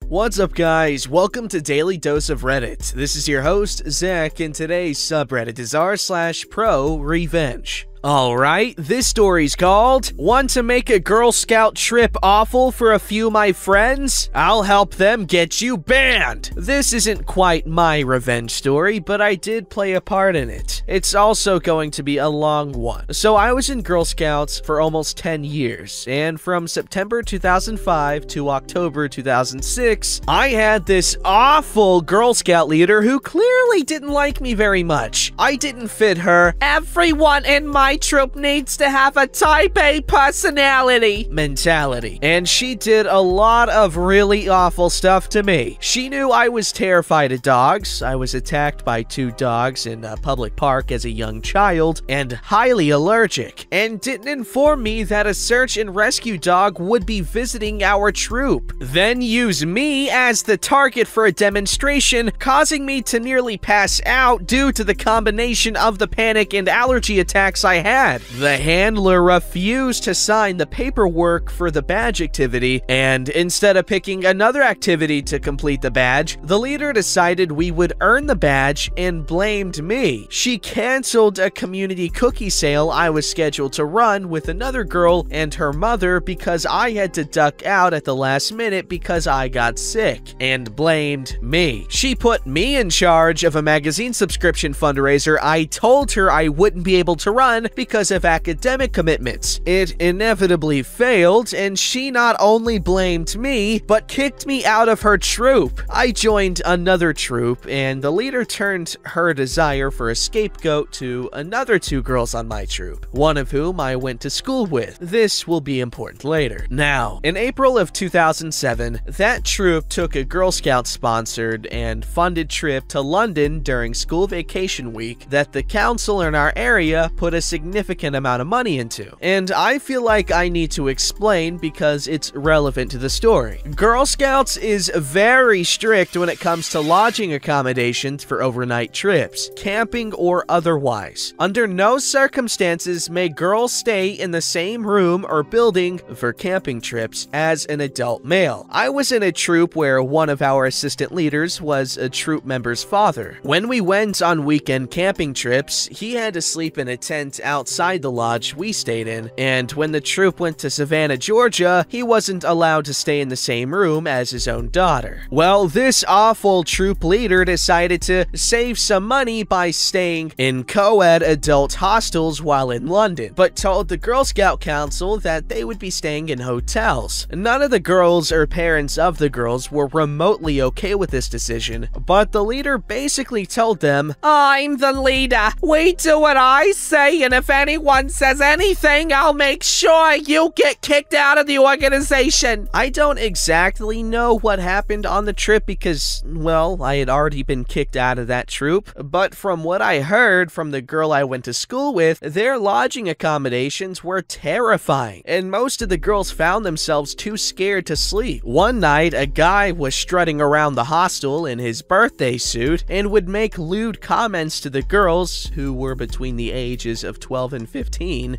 What's up, guys? Welcome to Daily Dose of Reddit. This is your host, Zach, and today's subreddit is r/ProRevenge. Alright, this story's called, Want to make a Girl Scout trip awful for a few my friends? I'll help them get you banned! This isn't quite my revenge story, but I did play a part in it. It's also going to be a long one. So I was in Girl Scouts for almost 10 years, and from September 2005 to October 2006, I had this awful Girl Scout leader who clearly didn't like me very much. I didn't fit her "everyone in my troop needs to have a type A personality" mentality, and she did a lot of really awful stuff to me. She knew I was terrified of dogs. I was attacked by 2 dogs in a public park as a young child and highly allergic, and didn't inform me that a search and rescue dog would be visiting our troop, then use me as the target for a demonstration, causing me to nearly pass out due to the combination of the panic and allergy attacks I had. The handler refused to sign the paperwork for the badge activity, and instead of picking another activity to complete the badge, the leader decided we would earn the badge and blamed me. She canceled a community cookie sale I was scheduled to run with another girl and her mother because I had to duck out at the last minute because I got sick, and blamed me. She put me in charge of a magazine subscription fundraiser I told her I wouldn't be able to run because of academic commitments. It inevitably failed, and she not only blamed me, but kicked me out of her troop. I joined another troop, and the leader turned her desire for a scapegoat to another 2 girls on my troop, one of whom I went to school with. This will be important later. Now, in April of 2007, that troop took a Girl Scout-sponsored and funded trip to London during school vacation week that the council in our area put a significant amount of money into. And I feel like I need to explain because it's relevant to the story. Girl Scouts is very strict when it comes to lodging accommodations for overnight trips, camping or otherwise. Under no circumstances may girls stay in the same room or building for camping trips as an adult male. I was in a troop where one of our assistant leaders was a troop member's father. When we went on weekend camping trips, he had to sleep in a tent outside the lodge we stayed in, and when the troop went to Savannah, Georgia, he wasn't allowed to stay in the same room as his own daughter. Well, this awful troop leader decided to save some money by staying in co-ed adult hostels while in London, but told the Girl Scout Council that they would be staying in hotels. None of the girls or parents of the girls were remotely okay with this decision, but the leader basically told them, "I'm the leader. We do what I say, and if anyone says anything, I'll make sure you get kicked out of the organization." I don't exactly know what happened on the trip because, well, I had already been kicked out of that troop, but from what I heard from the girl I went to school with, their lodging accommodations were terrifying, and most of the girls found themselves too scared to sleep. One night, a guy was strutting around the hostel in his birthday suit and would make lewd comments to the girls who were between the ages of 12 and 15.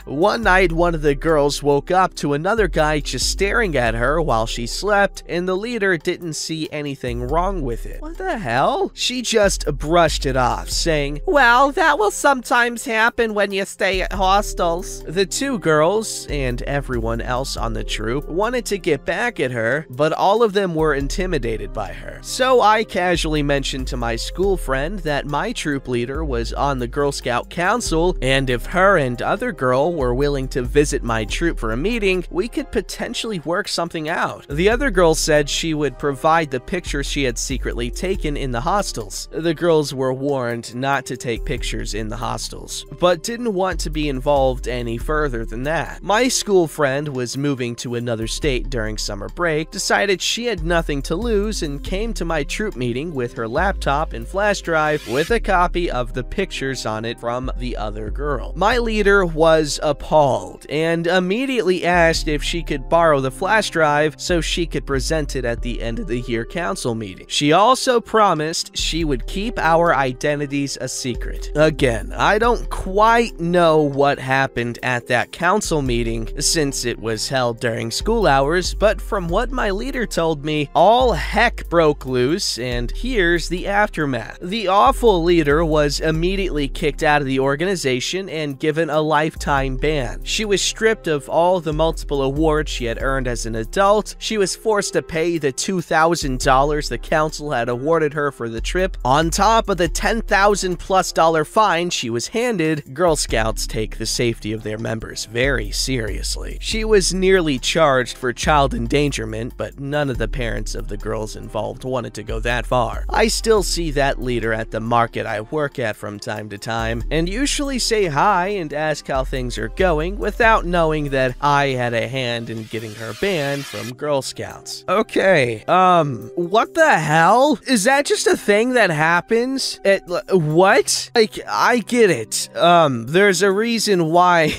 One night, one of the girls woke up to another guy just staring at her while she slept, and the leader didn't see anything wrong with it. What the hell? She just brushed it off, saying, "Well, that will sometimes happen when you stay at hostels." The 2 girls, and everyone else on the troop, wanted to get back at her, but all of them were intimidated by her. So I casually mentioned to my school friend that my troop leader was on the Girl Scout Council, and if her and other girl were willing to visit my troop for a meeting, we could potentially work something out. The other girl said she would provide the pictures she had secretly taken in the hostels. The girls were warned not to take pictures in the hostels, but didn't want to be involved any further than that. My school friend was moving to another state during summer break, decided she had nothing to lose, and came to my troop meeting with her laptop and flash drive with a copy of the pictures on it from the other other girl. My leader was appalled and immediately asked if she could borrow the flash drive so she could present it at the end of the year council meeting. She also promised she would keep our identities a secret. Again, I don't quite know what happened at that council meeting since it was held during school hours, but from what my leader told me, all heck broke loose, and here's the aftermath. The awful leader was immediately kicked out of the organization and given a lifetime ban. She was stripped of all the multiple awards she had earned as an adult. She was forced to pay the $2,000 the council had awarded her for the trip, on top of the $10,000+ fine she was handed. Girl Scouts take the safety of their members very seriously. She was nearly charged for child endangerment, but none of the parents of the girls involved wanted to go that far. I still see that leader at the market I work at from time to time, and usually say hi and ask how things are going without knowing that I had a hand in getting her banned from Girl Scouts. Okay, what the hell? Is that just a thing that happens? What? Like, I get it. There's a reason why,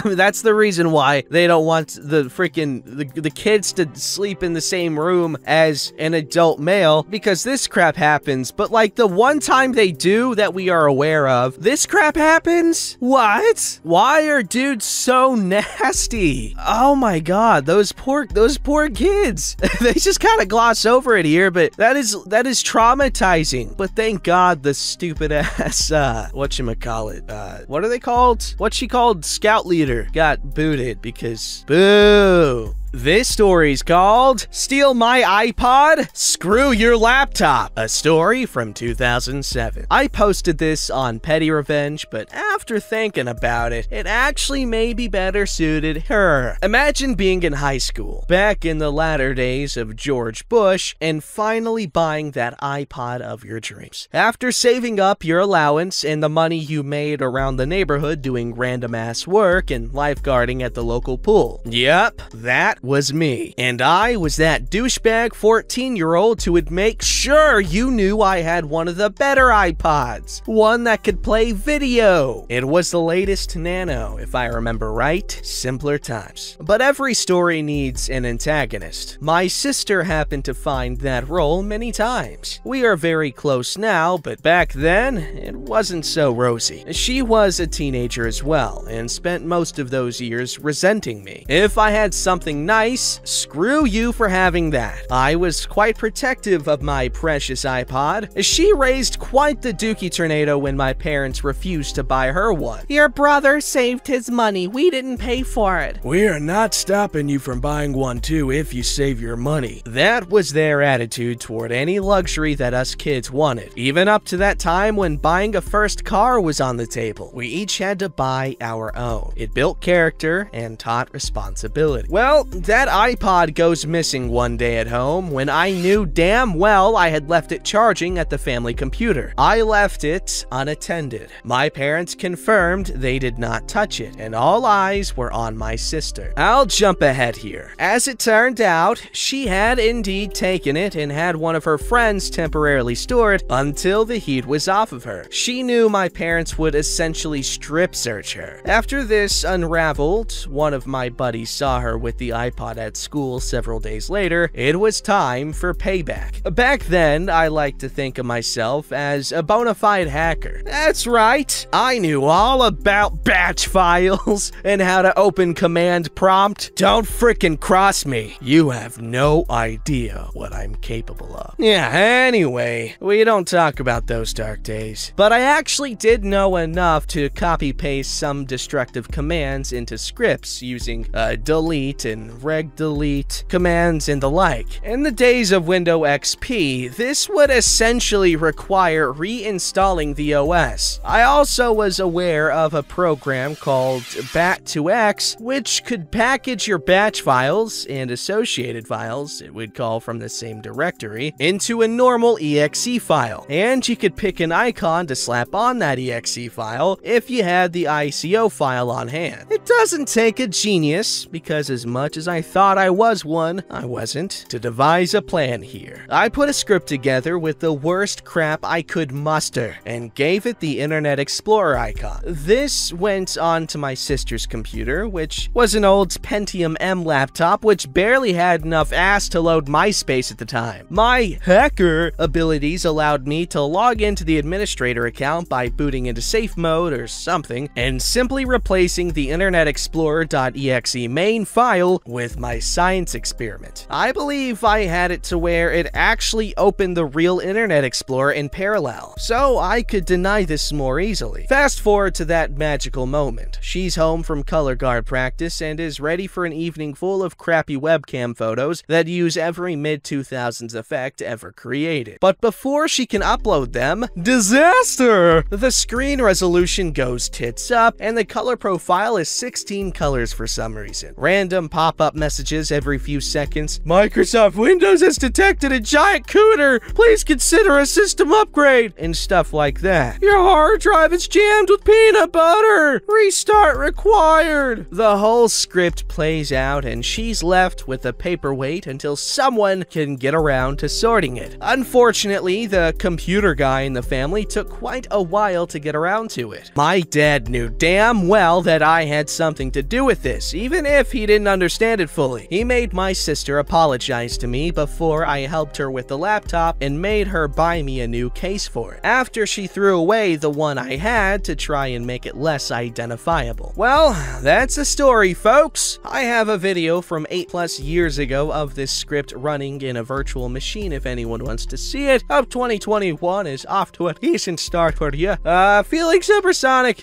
that's the reason why they don't want the kids to sleep in the same room as an adult male, because this crap happens, but like the one time they do that we are aware of, this crap happens? What? Why are dudes so nasty? Oh my god, those poor kids. They just kind of gloss over it here, but that is traumatizing. But thank god the stupid ass whatchamacallit, what are they called? What's she called? Scout leader got booted because boo. This story's called Steal My iPod? Screw Your Laptop, a story from 2007. I posted this on Petty Revenge, but after thinking about it, it actually may be better suited her. Imagine being in high school, back in the latter days of George Bush, and finally buying that iPod of your dreams. After saving up your allowance and the money you made around the neighborhood doing random ass work and lifeguarding at the local pool. Yep, that was me. And I was that douchebag 14-year-old who would make sure you knew I had one of the better iPods. One that could play video. It was the latest Nano, if I remember right. Simpler times. But every story needs an antagonist. My sister happened to find that role many times. We are very close now, but back then, it wasn't so rosy. She was a teenager as well, and spent most of those years resenting me. If I had something nice, screw you for having that. I was quite protective of my precious iPod. She raised quite the dookie tornado when my parents refused to buy her one. Your brother saved his money. We didn't pay for it. We are not stopping you from buying one too if you save your money. That was their attitude toward any luxury that us kids wanted. Even up to that time when buying a first car was on the table. We each had to buy our own. It built character and taught responsibility. Well, that iPod goes missing one day at home when I knew damn well I had left it charging at the family computer. I left it unattended. My parents confirmed they did not touch it, and all eyes were on my sister. I'll jump ahead here. As it turned out, she had indeed taken it and had one of her friends temporarily store it until the heat was off of her. She knew my parents would essentially strip search her. After this unraveled, one of my buddies saw her with the iPod at school several days later. It was time for payback. Back then, I like to think of myself as a bona fide hacker. That's right, I knew all about batch files and how to open command prompt. Don't frickin' cross me. You have no idea what I'm capable of. Yeah, anyway, we don't talk about those dark days. But I actually did know enough to copy-paste some destructive commands into scripts using delete and reg delete commands and the like. In the days of Windows XP, this would essentially require reinstalling the OS. I also was aware of a program called Bat2X, which could package your batch files and associated files, it would call from the same directory, into a normal exe file. And you could pick an icon to slap on that exe file if you had the ICO file on hand. It doesn't take a genius, because as much as as I thought I was one, I wasn't, to devise a plan here. I put a script together with the worst crap I could muster and gave it the Internet Explorer icon. This went onto my sister's computer, which was an old Pentium M laptop which barely had enough ass to load MySpace at the time. My hacker abilities allowed me to log into the administrator account by booting into safe mode or something and simply replacing the Internet Explorer.exe main file with my science experiment. I believe I had it to where it actually opened the real Internet Explorer in parallel, so I could deny this more easily. Fast forward to that magical moment. She's home from color guard practice and is ready for an evening full of crappy webcam photos that use every mid-2000s effect ever created. But before she can upload them, disaster! The screen resolution goes tits up and the color profile is 16 colors for some reason. Random pop-up messages every few seconds. Microsoft Windows has detected a giant cooter! Please consider a system upgrade! And stuff like that. Your hard drive is jammed with peanut butter! Restart required! The whole script plays out and she's left with a paperweight until someone can get around to sorting it. Unfortunately, the computer guy in the family took quite a while to get around to it. My dad knew damn well that I had something to do with this, even if he didn't understand it fully. He made my sister apologize to me before I helped her with the laptop and made her buy me a new case for it, after she threw away the one I had to try and make it less identifiable. Well, that's the story, folks. I have a video from 8+ years ago of this script running in a virtual machine if anyone wants to see it. Hope 2021 is off to a decent start for you. Feeling supersonic.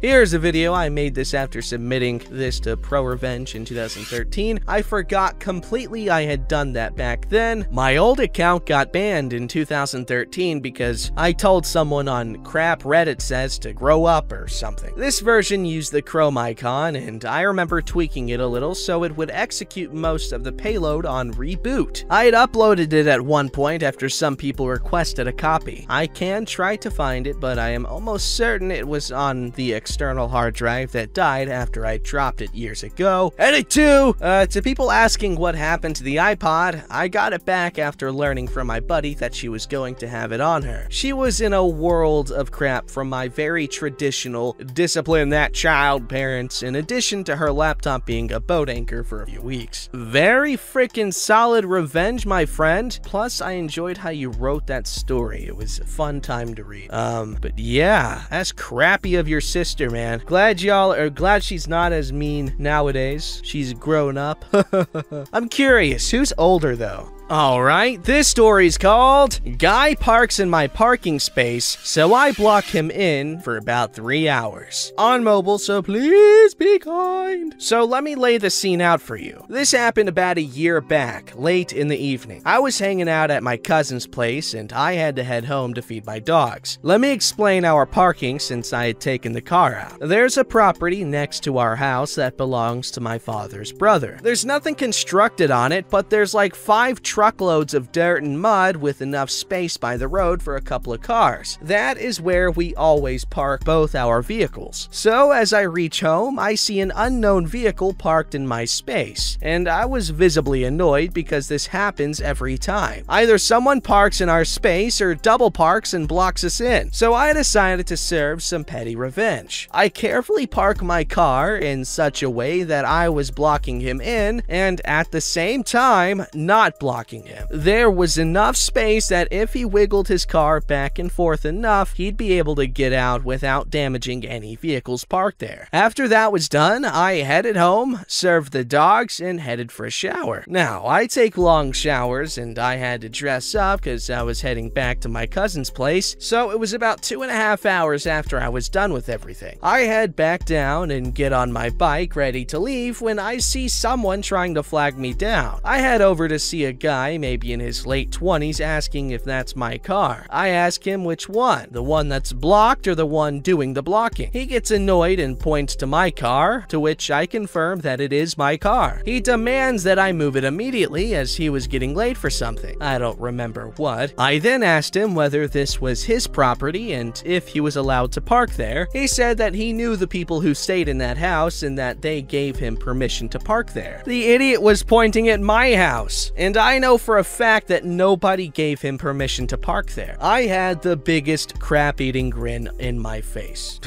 Here's a video. I made this after submitting this to ProRevenge in 2013. I forgot completely I had done that back then. My old account got banned in 2013 because I told someone on crap Reddit says to grow up or something. This version used the Chrome icon, and I remember tweaking it a little so it would execute most of the payload on reboot. I had uploaded it at one point after some people requested a copy. I can try to find it, but I am almost certain it was on the external hard drive that died after I dropped it years ago. Edit 2! To people asking what happened to the iPod, I got it back after learning from my buddy that she was going to have it on her. She was in a world of crap from my very traditional discipline that child parents, in addition to her laptop being a boat anchor for a few weeks. Very freaking solid revenge, my friend. Plus, I enjoyed how you wrote that story. It was a fun time to read. But yeah, that's crappy of your sister, man. Glad she's not as mean nowadays. She's grown up. I'm curious, who's older though? Alright, this story's called Guy Parks in My Parking Space, so I block him in for about 3 hours. On mobile, so please be kind. So let me lay the scene out for you. This happened about a year back, late in the evening. I was hanging out at my cousin's place and I had to head home to feed my dogs. Let me explain our parking since I had taken the car out. There's a property next to our house that belongs to my father's brother. There's nothing constructed on it, but there's like 5 truckloads of dirt and mud with enough space by the road for a couple of cars. That is where we always park both our vehicles. So as I reach home, I see an unknown vehicle parked in my space, and I was visibly annoyed because this happens every time. Either someone parks in our space or double parks and blocks us in. So I decided to serve some petty revenge. I carefully park my car in such a way that I was blocking him in and at the same time not blocking him. There was enough space that if he wiggled his car back and forth enough, he'd be able to get out without damaging any vehicles parked there. After that was done, I headed home, served the dogs, and headed for a shower. Now, I take long showers, and I had to dress up because I was heading back to my cousin's place, so it was about 2.5 hours after I was done with everything. I head back down and get on my bike ready to leave when I see someone trying to flag me down. I head over to see a guy guy, maybe in his late 20s, asking if that's my car. I ask him which one, the one that's blocked or the one doing the blocking. He gets annoyed and points to my car, to which I confirm that it is my car. He demands that I move it immediately as he was getting late for something. I don't remember what. I then asked him whether this was his property and if he was allowed to park there. He said that he knew the people who stayed in that house and that they gave him permission to park there. The idiot was pointing at my house, and I know for a fact that nobody gave him permission to park there. I had the biggest crap-eating grin in my face.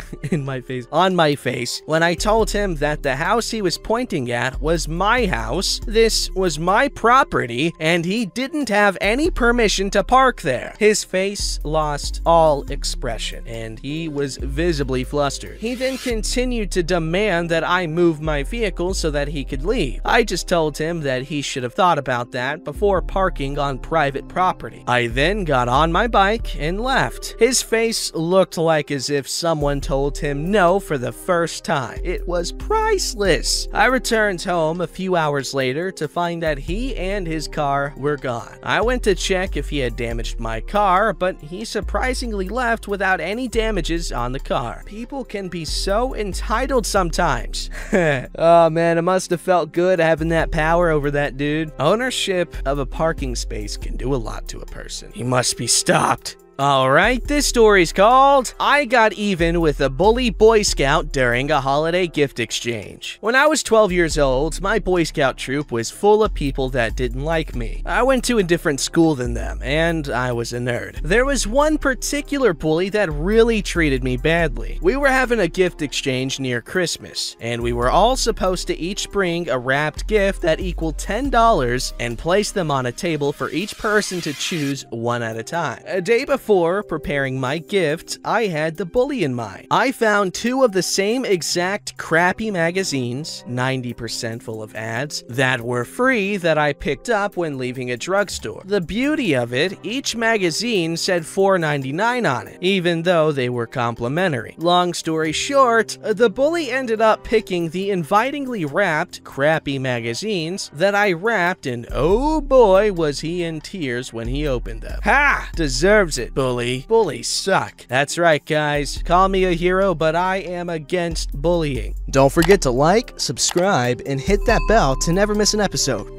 On my face, when I told him that the house he was pointing at was my house, this was my property, and he didn't have any permission to park there. His face lost all expression, and he was visibly flustered. He then continued to demand that I move my vehicle so that he could leave. I just told him that he should have thought about that before parking on private property. I then got on my bike and left. His face looked like as if someone told him no for the first time. It was priceless. I returned home a few hours later to find that he and his car were gone. I went to check if he had damaged my car, but he surprisingly left without any damages on the car. People can be so entitled sometimes. Oh man, it must have felt good having that power over that dude. Ownership of a parking space can do a lot to a person. He must be stopped. Alright, this story's called I Got Even with a Bully Boy Scout During a Holiday Gift Exchange. When I was 12 years old, my Boy Scout troop was full of people that didn't like me. I went to a different school than them, and I was a nerd. There was one particular bully that really treated me badly. We were having a gift exchange near Christmas, and we were all supposed to each bring a wrapped gift that equaled $10 and place them on a table for each person to choose one at a time. A day before preparing my gift, I had the bully in mind. I found two of the same exact crappy magazines, 90% full of ads, that were free that I picked up when leaving a drugstore. The beauty of it, each magazine said $4.99 on it, even though they were complimentary. Long story short, the bully ended up picking the invitingly wrapped, crappy magazines that I wrapped, and oh boy was he in tears when he opened them. Ha! Deserves it, bully. Bullies suck. That's right, guys. Call me a hero, but I am against bullying. Don't forget to like, subscribe, and hit that bell to never miss an episode.